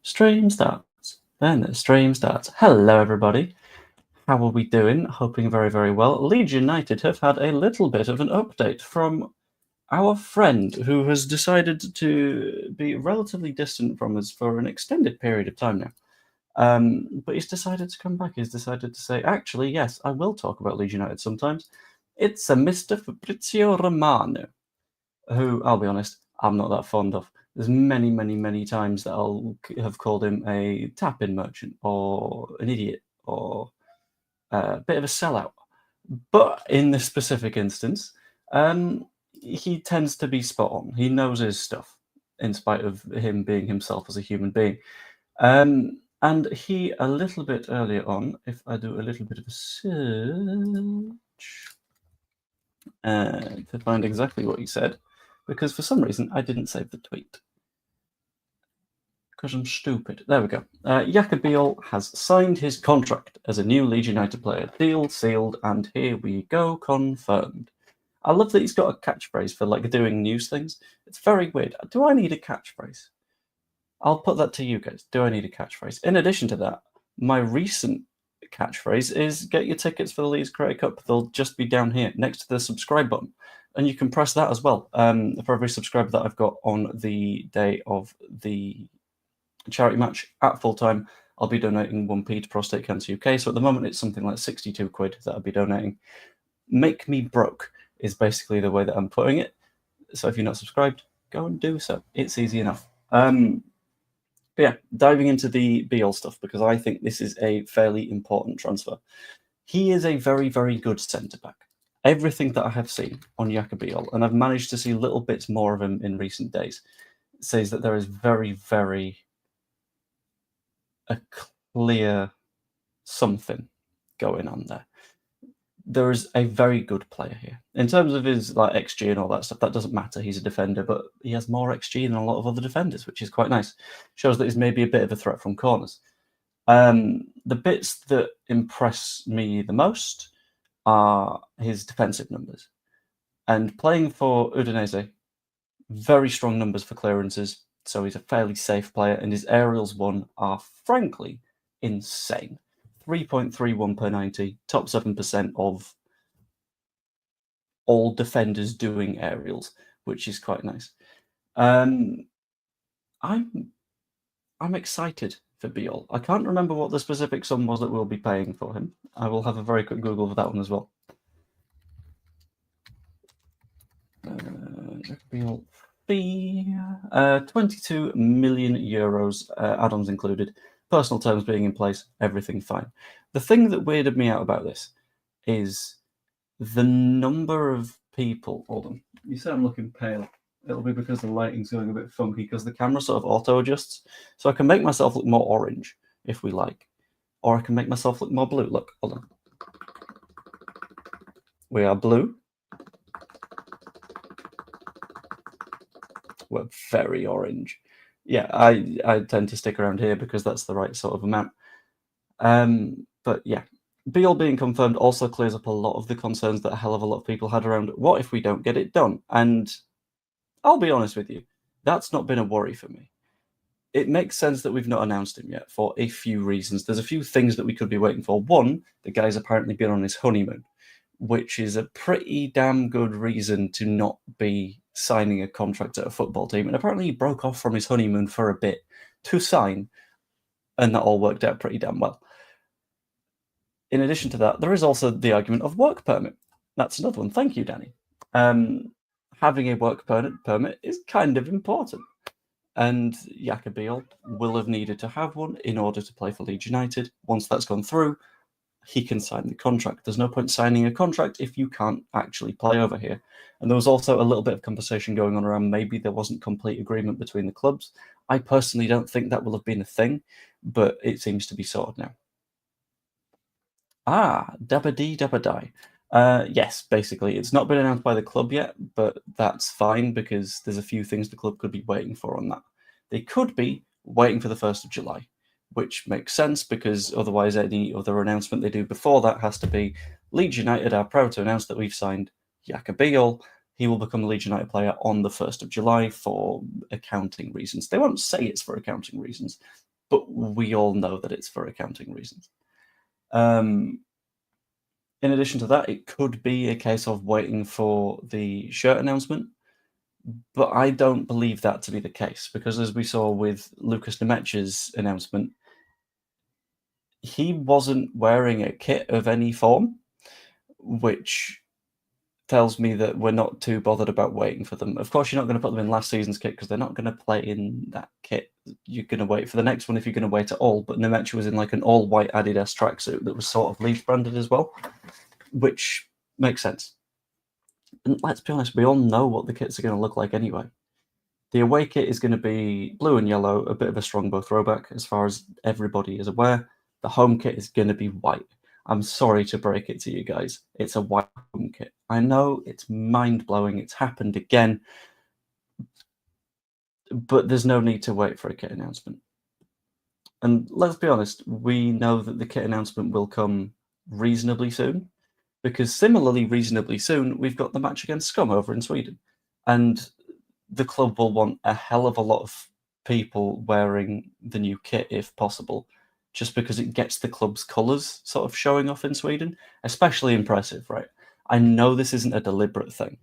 Stream starts. Then the stream starts. Hello, everybody. How are we doing? Hoping very, very well. Leeds United have had a little bit of an update from our friend who has decided to be relatively distant from us for an extended period of time now. But he's decided to come back. He's decided to say, actually, yes, I will talk about Leeds United sometimes. It's a Mr. Fabrizio Romano, who, I'll be honest, I'm not that fond of. There's many, many, many times that I'll have called him a tap-in merchant or an idiot or a bit of a sellout. But in this specific instance, he tends to be spot on. He knows his stuff, in spite of him being himself as a human being. And he, a little bit earlier on, if I do a little bit of a search to find exactly what he said, because for some reason I didn't save the tweet. Because I'm stupid. There we go. Jaka Bijol has signed his contract as a new Leeds United player. Deal sealed, and here we go, confirmed. I love that he's got a catchphrase for like doing news things. It's very weird. Do I need a catchphrase? I'll put that to you guys. Do I need a catchphrase? In addition to that, my recent catchphrase is get your tickets for the Leeds Creator Cup. They'll just be down here next to the subscribe button. And you can press that as well. For every subscriber that I've got on the day of the charity match at full time, I'll be donating 1p to Prostate Cancer UK. So at the moment, it's something like 62 quid that I'll be donating. Make me broke is basically the way that I'm putting it. So if you're not subscribed, go and do so. It's easy enough. But yeah, diving into the Bijol stuff, because I think this is a fairly important transfer. He is a very, very good centre-back. Everything that I have seen on Jaka Bijol, and I've managed to see little bits more of him in recent days, says that there is very, very a clear something going on there. There is a very good player here. In terms of his like XG and all that stuff, that doesn't matter. He's a defender, but he has more XG than a lot of other defenders, which is quite nice. Shows that he's maybe a bit of a threat from corners. The bits that impress me the most are his defensive numbers. And playing for Udinese, very strong numbers for clearances, so he's a fairly safe player, and his aerials won are frankly insane. 3.31 per 90, top 7% of all defenders doing aerials, which is quite nice. I'm excited for Bijol. I can't remember what the specific sum was that we'll be paying for him. I will have a very quick Google for that one as well. Bijol fee, 22 million euros, add-ons included. Personal terms being in place, everything fine. The thing that weirded me out about this is the number of people. Hold on. You said I'm looking pale. It'll be because the lighting's going a bit funky because the camera sort of auto-adjusts. So I can make myself look more orange if we like. Or I can make myself look more blue. Look, hold on. We are blue. We're very orange. Yeah, I tend to stick around here because that's the right sort of amount. But yeah, Bijol being confirmed also clears up a lot of the concerns that a hell of a lot of people had around what if we don't get it done? And I'll be honest with you, that's not been a worry for me. It makes sense that we've not announced him yet for a few reasons. There's a few things that we could be waiting for. One, the guy's apparently been on his honeymoon, which is a pretty damn good reason to not be signing a contract at a football team. And apparently he broke off from his honeymoon for a bit to sign, and that all worked out pretty damn well. In addition to that, there is also the argument of work permit. That's another one. Thank you, Danny. Having a work permit is kind of important. And Jaka Bijol will have needed to have one in order to play for Leeds United. Once that's gone through, he can sign the contract. There's no point signing a contract if you can't actually play over here. And there was also a little bit of conversation going on around maybe there wasn't complete agreement between the clubs. I personally don't think that will have been a thing, but it seems to be sorted now. Dabba-dee, dabba-die. Yes, basically. It's not been announced by the club yet, but that's fine because there's a few things the club could be waiting for on that. They could be waiting for the 1st of July, which makes sense because otherwise any other announcement they do before that has to be Leeds United are proud to announce that we've signed Jaka Bijol. He will become a Leeds United player on the 1st of July for accounting reasons. They won't say it's for accounting reasons, but we all know that it's for accounting reasons. In addition to that, it could be a case of waiting for the shirt announcement, but I don't believe that to be the case, because as we saw with Lucas Nemec's announcement, he wasn't wearing a kit of any form, which tells me that we're not too bothered about waiting for them. Of course, you're not going to put them in last season's kit because they're not going to play in that kit. You're going to wait for the next one if you're going to wait at all. But Nemec was in like an all-white Adidas tracksuit that was sort of Leeds branded as well, which makes sense. And let's be honest, we all know what the kits are going to look like anyway. The away kit is going to be blue and yellow, a bit of a Strongbow throwback as far as everybody is aware. The home kit is going to be white. I'm sorry to break it to you guys. It's a white home kit. I know it's mind-blowing. It's happened again. But there's no need to wait for a kit announcement. And let's be honest, we know that the kit announcement will come reasonably soon, because similarly reasonably soon, we've got the match against Scum over in Sweden. And the club will want a hell of a lot of people wearing the new kit if possible, just because it gets the club's colours sort of showing off in Sweden. Especially impressive, right? I know this isn't a deliberate thing,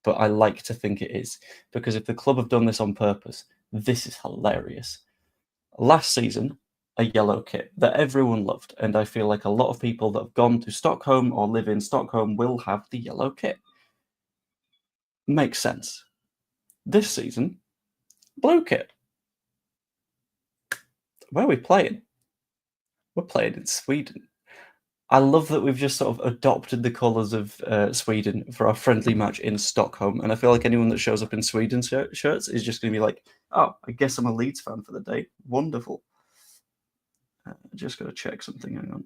but I like to think it is, because if the club have done this on purpose, this is hilarious. Last season, a yellow kit that everyone loved, and I feel like a lot of people that have gone to Stockholm or live in Stockholm will have the yellow kit. Makes sense. This season, blue kit. Where are we playing? We're playing in Sweden. I love that we've just sort of adopted the colours of Sweden for our friendly match in Stockholm, and I feel like anyone that shows up in Sweden shirts is just going to be like, oh, I guess I'm a Leeds fan for the day. Wonderful. Just got to check something. Hang on.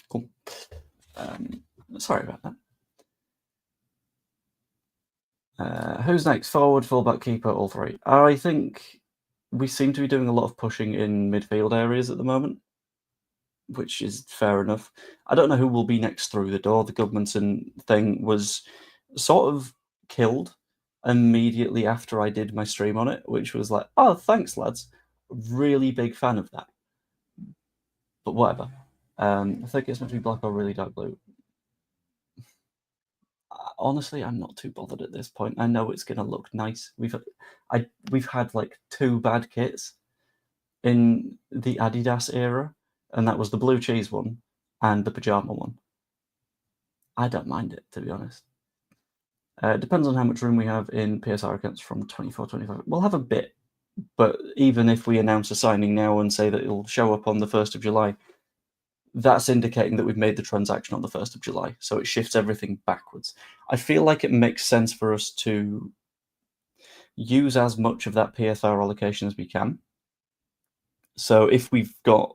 Cool. Sorry about that. Who's next? Forward, fullback, keeper, all three. I think we seem to be doing a lot of pushing in midfield areas at the moment, which is fair enough. I don't know who will be next through the door. The Goodmanson thing was sort of killed immediately after I did my stream on it, which was like, oh, thanks, lads. Really big fan of that. But whatever. I think it's meant to be black or really dark blue. Honestly, I'm not too bothered at this point. I know it's going to look nice. We've had like 2 bad kits in the Adidas era, and that was the blue cheese one and the pajama one. I don't mind it, to be honest. It depends on how much room we have in PSR accounts from 24-25. We'll have a bit, but even if we announce a signing now and say that it'll show up on the 1st of July, that's indicating that we've made the transaction on the 1st of July, so it shifts everything backwards. I feel like it makes sense for us to use as much of that PSR allocation as we can. So if we've got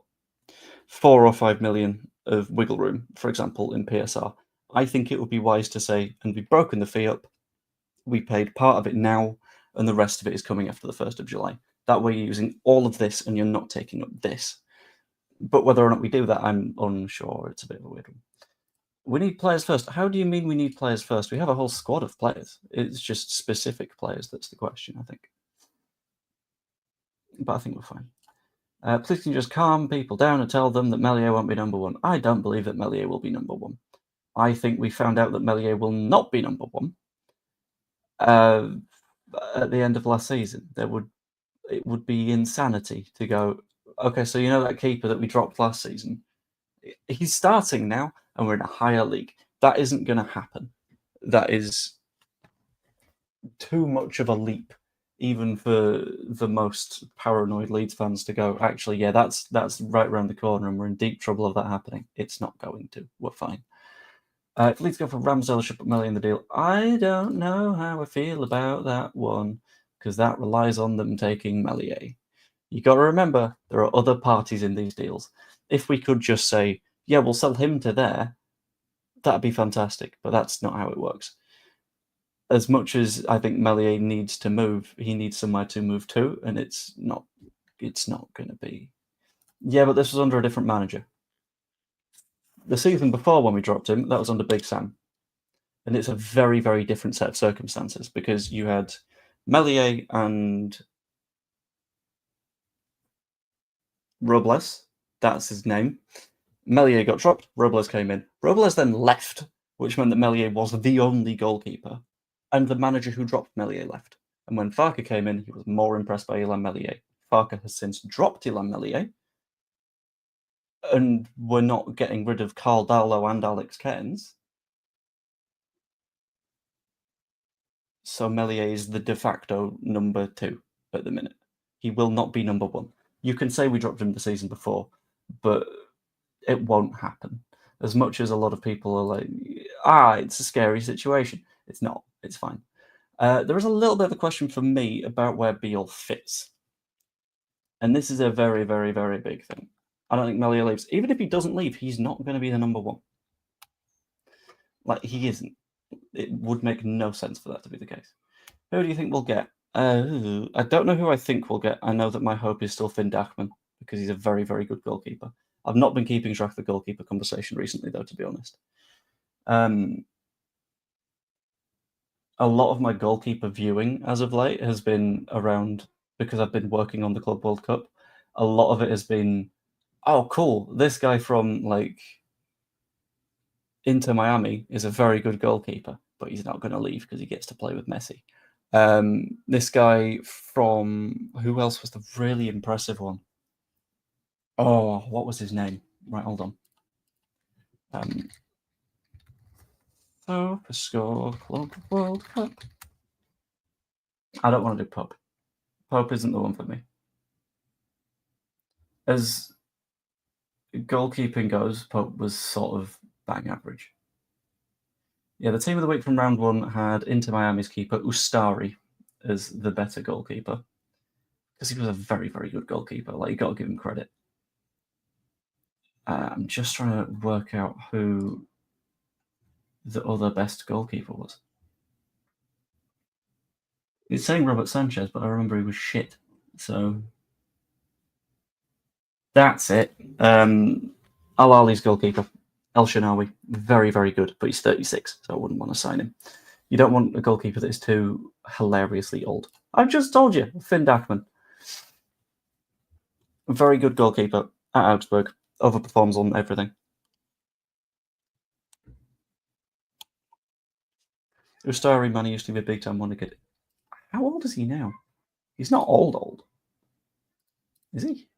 4 or 5 million of wiggle room, for example, in PSR, I think it would be wise to say, and we've broken the fee up, we paid part of it now, and the rest of it is coming after the 1st of July. That way you're using all of this and you're not taking up this. But whether or not we do that, I'm unsure. It's a bit of a weird one. We need players first. How do you mean we need players first? We have a whole squad of players. It's just specific players that's the question, I think. But I think we're fine. Please can you just calm people down and tell them that Meslier won't be number 1. I don't believe that Meslier will be number 1. I think we found out that Meslier will not be number 1 at the end of last season. It would be insanity to go, okay, so you know that keeper that we dropped last season? He's starting now, and we're in a higher league. That isn't going to happen. That is too much of a leap, even for the most paranoid Leeds fans to go, actually, yeah, that's right around the corner, and we're in deep trouble of that happening. It's not going to. We're fine. If Leeds go for Ramsdale, should put Melly in the deal. I don't know how I feel about that one, because that relies on them taking Meslier. You got to remember, there are other parties in these deals. If we could just say, yeah, we'll sell him to there, that'd be fantastic, but that's not how it works. As much as I think Meslier needs to move, he needs somewhere to move to, and it's not going to be. Yeah, but this was under a different manager. The season before when we dropped him, that was under Big Sam. And it's a very, very different set of circumstances because you had Meslier and Robles. That's his name. Meslier got dropped. Robles came in. Robles then left, which meant that Meslier was the only goalkeeper. And the manager who dropped Meslier left. And when Farke came in, he was more impressed by Elland Meslier. Farke has since dropped Elland Meslier. And we're not getting rid of Carl Darlow and Alex Cairns. So Meslier is the de facto number 2 at the minute. He will not be number 1. You can say we dropped him the season before, but it won't happen. As much as a lot of people are like, it's a scary situation. It's not. It's fine. There is a little bit of a question for me about where Bijol fits. And this is a very, very, very big thing. I don't think Meslier leaves. Even if he doesn't leave, he's not going to be the number 1. Like, he isn't. It would make no sense for that to be the case. Who do you think we'll get? I don't know who I think we'll get. I know that my hope is still Finn Dachman because he's a very, very good goalkeeper. I've not been keeping track of the goalkeeper conversation recently, though, to be honest. A lot of my goalkeeper viewing as of late has been around, because I've been working on the Club World Cup, a lot of it has been, oh, cool, this guy from, like, Inter Miami is a very good goalkeeper, but he's not going to leave because he gets to play with Messi. This guy from, who else was the really impressive one? Oh, what was his name? Right, hold on. Score Club World Cup. I don't want to do Pope. Pope isn't the one for me. As goalkeeping goes, Pope was sort of bang average. Yeah, the team of the week from round 1 had Inter Miami's keeper, Ustari, as the better goalkeeper. Because he was a very, very good goalkeeper. Like, you got to give him credit. I'm just trying to work out who the other best goalkeeper was. It's saying Robert Sanchez, but I remember he was shit. So that's it. Al Ahly's goalkeeper, El Shanawi, very, very good, but he's 36, so I wouldn't want to sign him. You don't want a goalkeeper that is too hilariously old. I've just told you, Finn Dachman. Very good goalkeeper at Augsburg. Overperforms on everything. Ustari, man, he used to be a big time wonder kid. How old is he now? He's not old. Is he?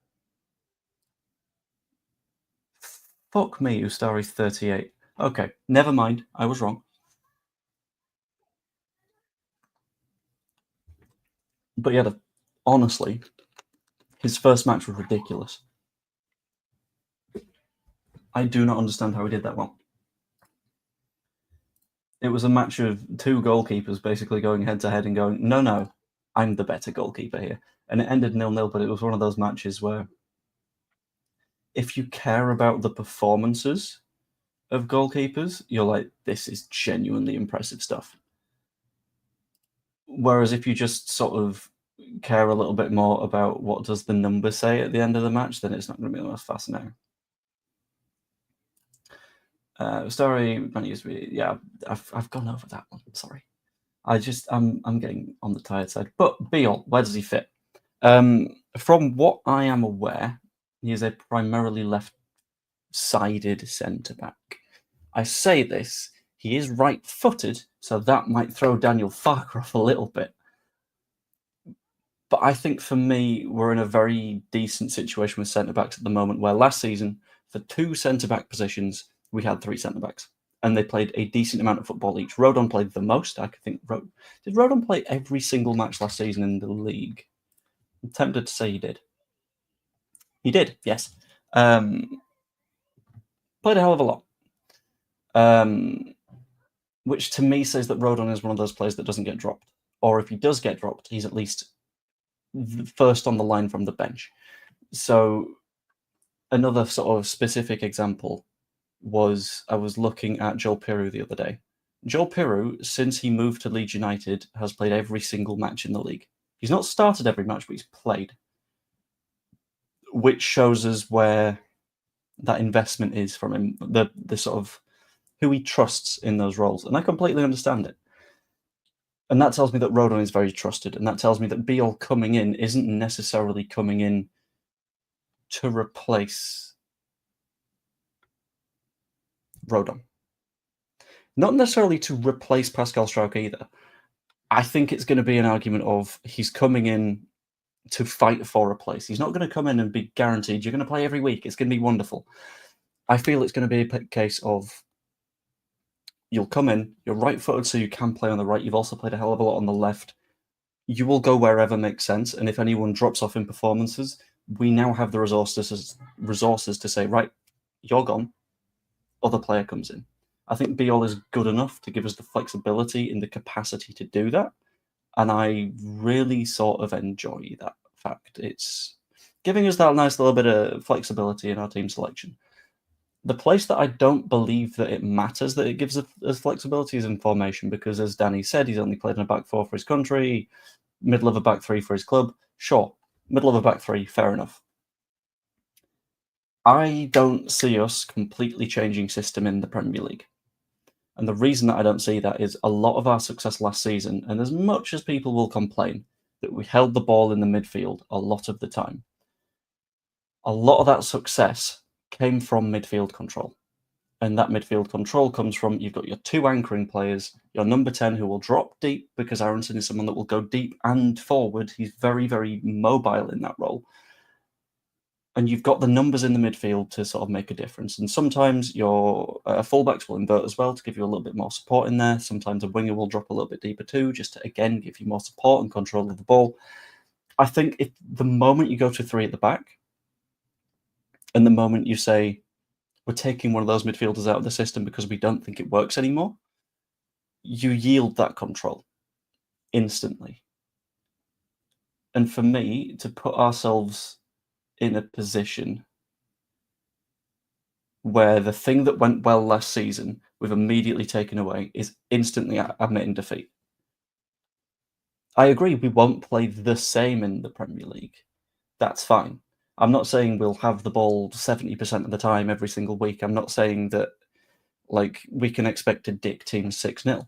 Fuck me, Ustari's 38. Okay, never mind. I was wrong. But yeah, honestly, his first match was ridiculous. I do not understand how he did that well. It was a match of 2 goalkeepers basically going head to head and going, no, I'm the better goalkeeper here. And it ended 0-0, but it was one of those matches where if you care about the performances of goalkeepers, you're like, this is genuinely impressive stuff. Whereas if you just sort of care a little bit more about what does the number say at the end of the match, then it's not going to be the most fascinating. Story, yeah, I've gone over that one. Sorry, I'm getting on the tired side. But Bijol, where does he fit? From what I am aware, he is a primarily left-sided centre back. I say this, he is right-footed, so that might throw Daniel Farke off a little bit. But I think for me, we're in a very decent situation with centre-backs at the moment, where last season, for 2 centre-back positions, we had 3 centre-backs. And they played a decent amount of football each. Rodon played the most. I think did Rodon play every single match last season in the league? I'm tempted to say he did. He did, yes. Played a hell of a lot. Which to me says that Rodon is one of those players that doesn't get dropped. Or if he does get dropped, he's at least first on the line from the bench. So another sort of specific example was I was looking at Joel Piroe the other day. Joel Piroe, since he moved to Leeds United, has played every single match in the league. He's not started every match, but he's played, which shows us where that investment is from him. The sort of who he trusts in those roles, and I completely understand it. And that tells me that Rodon is very trusted, and that tells me that Bijol coming in isn't necessarily coming in to replace Rodon. Not necessarily to replace Pascal Struijk either. I think it's going to be an argument of he's coming in to fight for a place. He's not going to come in and be guaranteed you're going to play every week. It's going to be wonderful. I feel it's going to be a case of you'll come in, you're right-footed, so you can play on the right. You've also played a hell of a lot on the left. You will go wherever makes sense, and if anyone drops off in performances, we now have the resources to say, right, you're gone, other player comes in. I think Bijol is good enough to give us the flexibility and the capacity to do that, and I really sort of enjoy that fact. It's giving us that nice little bit of flexibility in our team selection. The place that I don't believe that it matters that it gives us flexibility is in formation, because as Danny said, he's only played in a back four for his country, middle of a back three for his club. Sure, middle of a back three, fair enough. I don't see us completely changing system in the Premier League. And the reason that I don't see that is a lot of our success last season, and as much as people will complain that we held the ball in the midfield a lot of the time, a lot of that success came from midfield control. And that midfield control comes from, you've got your two anchoring players, your number 10 who will drop deep, because Aronson is someone that will go deep and forward. He's very, very mobile in that role. And you've got the numbers in the midfield to sort of make a difference. And sometimes your fullbacks will invert as well to give you a little bit more support in there. Sometimes a winger will drop a little bit deeper too, just to, again, give you more support and control of the ball. I think if the moment you go to three at the back, and the moment you say, we're taking one of those midfielders out of the system because we don't think it works anymore, you yield that control instantly. And for me, to put ourselves in a position where the thing that went well last season we've immediately taken away is instantly admitting defeat. I agree we won't play the same in the Premier League. That's fine. I'm not saying we'll have the ball 70% of the time every single week. I'm not saying that we can expect to dick teams 6-0.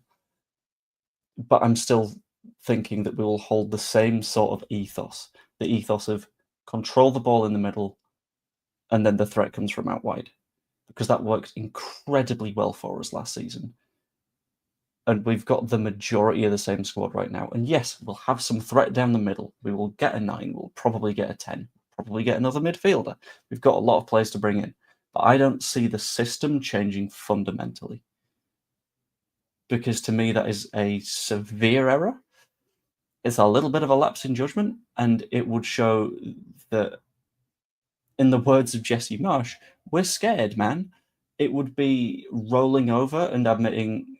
But I'm still thinking that we will hold the same sort of ethos, the ethos of control the ball in the middle, and then the threat comes from out wide, because that worked incredibly well for us last season. And we've got the majority of the same squad right now. And yes, we'll have some threat down the middle. We will get a 9. We'll probably get a 10. Probably get another midfielder. We've got a lot of players to bring in. But I don't see the system changing fundamentally, because to me that is a severe error. It's a little bit of a lapse in judgment, and it would show that, in the words of Jesse Marsh, we're scared, man. It would be rolling over and admitting,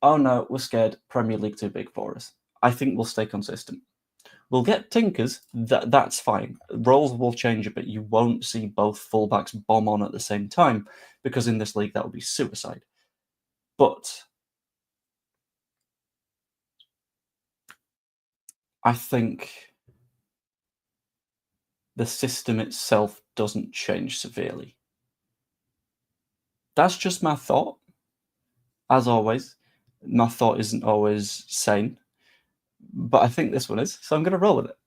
oh no, we're scared, Premier League too big for us. I think we'll stay consistent. We'll get tinkers, that's fine. Roles will change a bit. You won't see both fullbacks bomb on at the same time, because in this league that would be suicide. But I think the system itself doesn't change severely. That's just my thought. As always, my thought isn't always sane, but I think this one is, so I'm going to roll with it.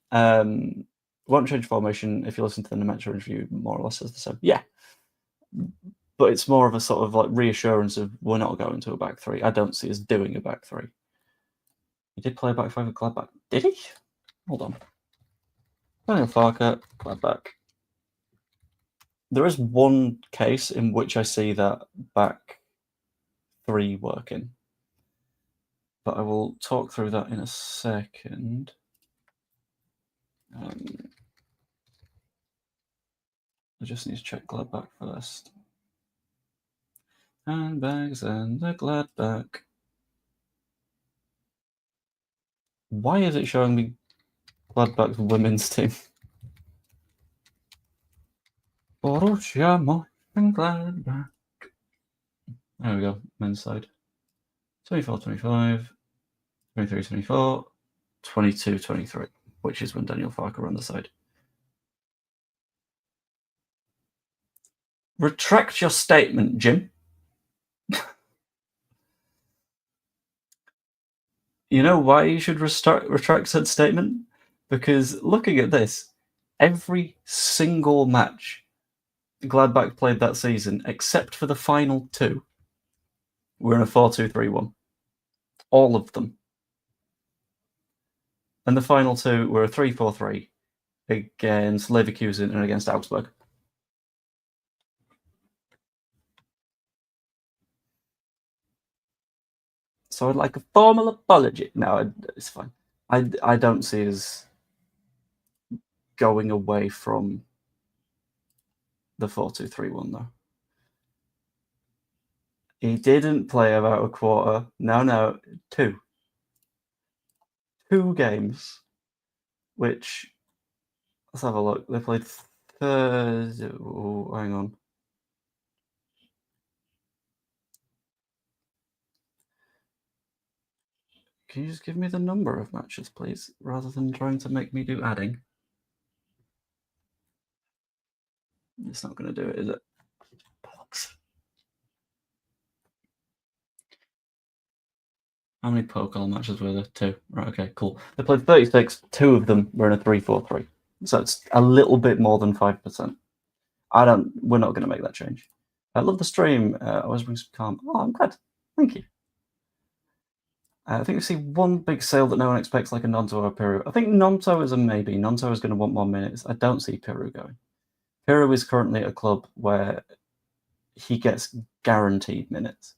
Won't change formation. If you listen to the Nemanja interview, more or less says the same. Yeah, but it's more of a sort of reassurance of we're not going to a back three. I don't see us doing a back three. He did play a back five at Gladbach. Did he? Hold on. Daniel Farke, Gladbach. There is one case in which I see that back three working, but I will talk through that in a second. I just need to check Gladbach first. Handbags and the Gladbach. Why is it showing me Gladbach's women's team? Borussia Mönchengladbach. There we go, men's side. 24-25, 23-24, 22-23, which is when Daniel Farke ran the side. Retract your statement, Jim. You know why you should retract said statement? Because looking at this, every single match Gladbach played that season, except for the final two, were in a 4-2-3-1. All of them. And the final two were a 3-4-3 against Leverkusen and against Augsburg. So I'd like a formal apology. No, it's fine. I don't see us going away from the 4-2-3-1 though. He didn't play about a quarter. No, two. 2 games, which, let's have a look. They played Thursday. Oh, hang on. Can you just give me the number of matches, please, rather than trying to make me do adding? It's not going to do it, is it? Bollocks. How many Pokemon matches were there? 2. Right, okay, cool. They played 36. 2 of them were in a 3-4-3. So it's a little bit more than 5%. We're not going to make that change. I love the stream. Always brings some calm. Oh, I'm glad. Thank you. I think we see one big sale that no one expects, like a Nonto or a Piru. I think Nonto is a maybe. Nonto is going to want more minutes. I don't see Piru going. Piru is currently at a club where he gets guaranteed minutes,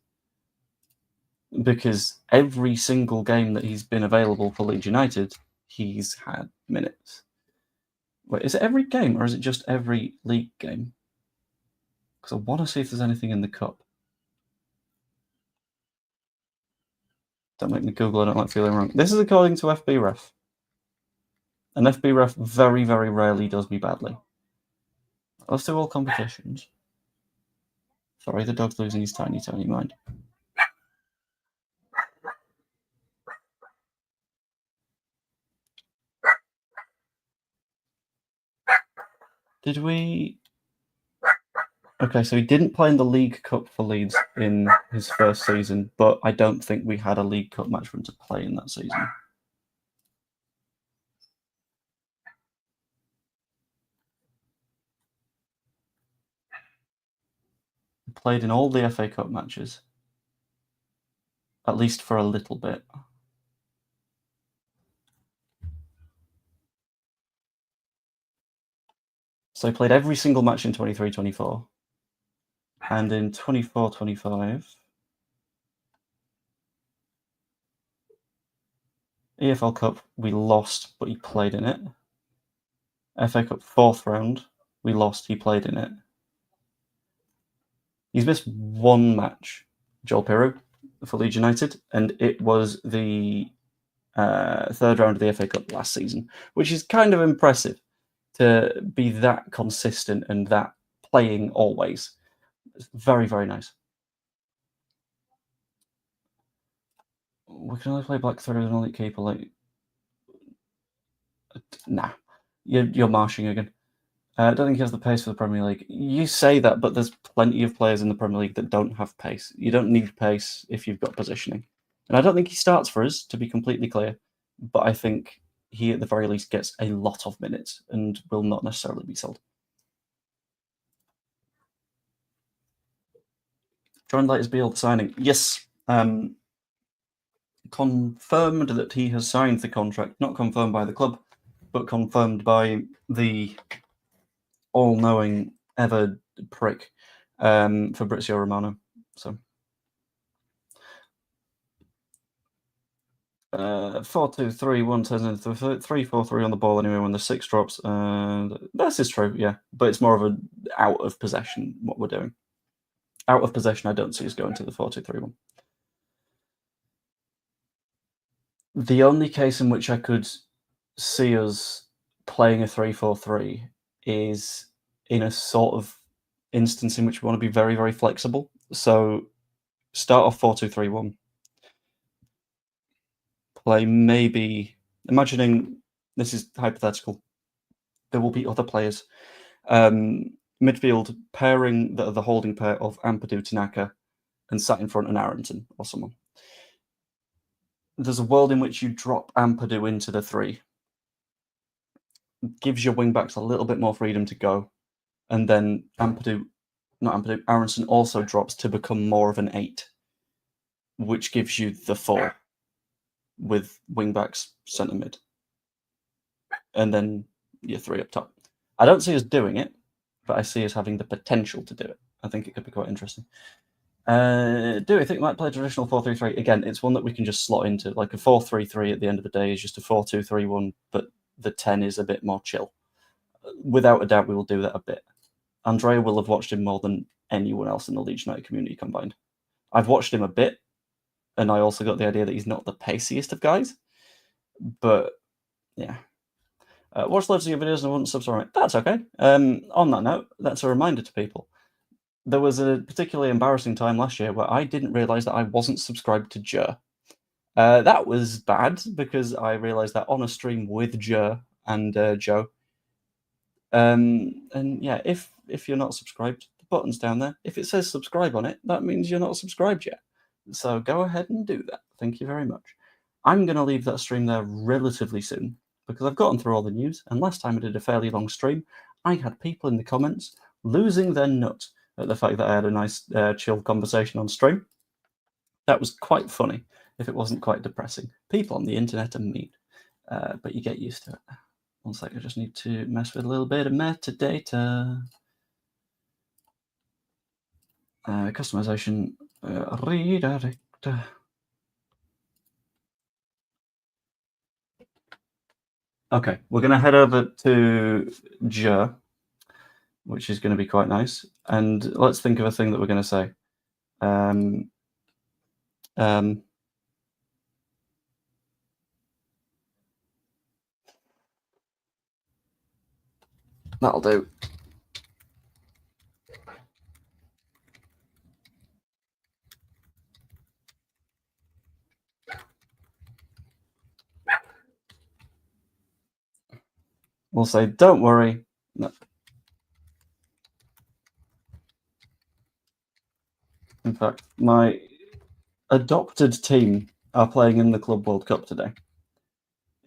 because every single game that he's been available for Leeds United, he's had minutes. Wait, is it every game or is it just every league game? Because I want to see if there's anything in the cup. Don't make me Google, I don't like feeling wrong. This is according to FB Ref. And FB Ref very, very rarely does me badly. Let's do all competitions. Sorry, the dog's losing his tiny, tiny mind. Did we... Okay, so he didn't play in the League Cup for Leeds in his first season, but I don't think we had a League Cup match for him to play in that season. He played in all the FA Cup matches, at least for a little bit. So he played every single match in 23-24. And in 24-25, EFL Cup, we lost, but he played in it. FA Cup 4th round, we lost, he played in it. He's missed one match, Joel Piru, for Leeds United, and it was the 3rd round of the FA Cup last season, which is kind of impressive to be that consistent and that playing always. It's very, very nice. We can only play Black Thread with an elite keeper. Like, nah, you're marshing again. I don't think he has the pace for the Premier League. You say that, but there's plenty of players in the Premier League that don't have pace. You don't need pace if you've got positioning. And I don't think he starts for us, to be completely clear. But I think he, at the very least, gets a lot of minutes and will not necessarily be sold. Joined latest Bijol signing. Yes. Confirmed that he has signed the contract. Not confirmed by the club, but confirmed by the all-knowing, ever prick, Fabrizio Romano. So 4-2-3-1 turns into 3-4-3 on the ball anyway when the 6 drops. This is true, yeah, but it's more of an out of possession what we're doing. Out of possession, I don't see us going to the 4-2-3-1. The only case in which I could see us playing a 3-4-3 is in a sort of instance in which we want to be very, very flexible. So start off 4-2-3-1. Play maybe, imagining, this is hypothetical, there will be other players. Midfield pairing the holding pair of Ampadu, Tanaka, and sat in front an Arrington or someone. there's a world in which you drop Ampadu into the 3. Gives your wing-backs a little bit more freedom to go. And then Aronson also drops to become more of an 8, which gives you the 4 with wing-backs, centre mid. And then your 3 up top. I don't see us doing it, but I see us having the potential to do it. I think it could be quite interesting. Do we think we might play traditional 4-3-3? Again, it's one that we can just slot into. Like a 4-3-3 at the end of the day is just a 4-2-3-1, but the 10 is a bit more chill. Without a doubt, we will do that a bit. Andrea will have watched him more than anyone else in the Leeds United community combined. I've watched him a bit, and I also got the idea that he's not the paciest of guys. But, yeah. Watch loads of your videos and I wouldn't subscribe. That's okay. On that note, that's a reminder to people. There was a particularly embarrassing time last year where I didn't realise that I wasn't subscribed to Jer. That was bad because I realised that on a stream with Jer and Joe. And yeah, if you're not subscribed, the button's down there. If it says subscribe on it, that means you're not subscribed yet. So go ahead and do that. Thank you very much. I'm going to leave that stream there relatively soon because I've gotten through all the news. And last time I did a fairly long stream, I had people in the comments losing their nut at the fact that I had a nice chill conversation on stream. That was quite funny if it wasn't quite depressing. People on the internet are mean, but you get used to it. One sec, I just need to mess with a little bit of metadata. Customization, redirect. Okay, we're going to head over to Jer, which is going to be quite nice. And let's think of a thing that we're going to say. That'll do. We'll say, don't worry. No. In fact, my adopted team are playing in the Club World Cup today.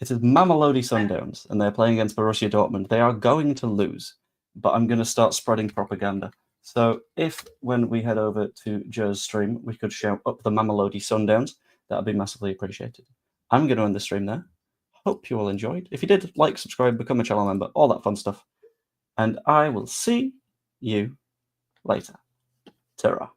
It is Mamelodi Sundowns, and they're playing against Borussia Dortmund. They are going to lose, but I'm going to start spreading propaganda. So if, when we head over to Jer's stream, we could shout up the Mamelodi Sundowns, that would be massively appreciated. I'm going to end the stream there. Hope you all enjoyed. If you did, like, subscribe, become a channel member, all that fun stuff. And I will see you later. Ta-ra.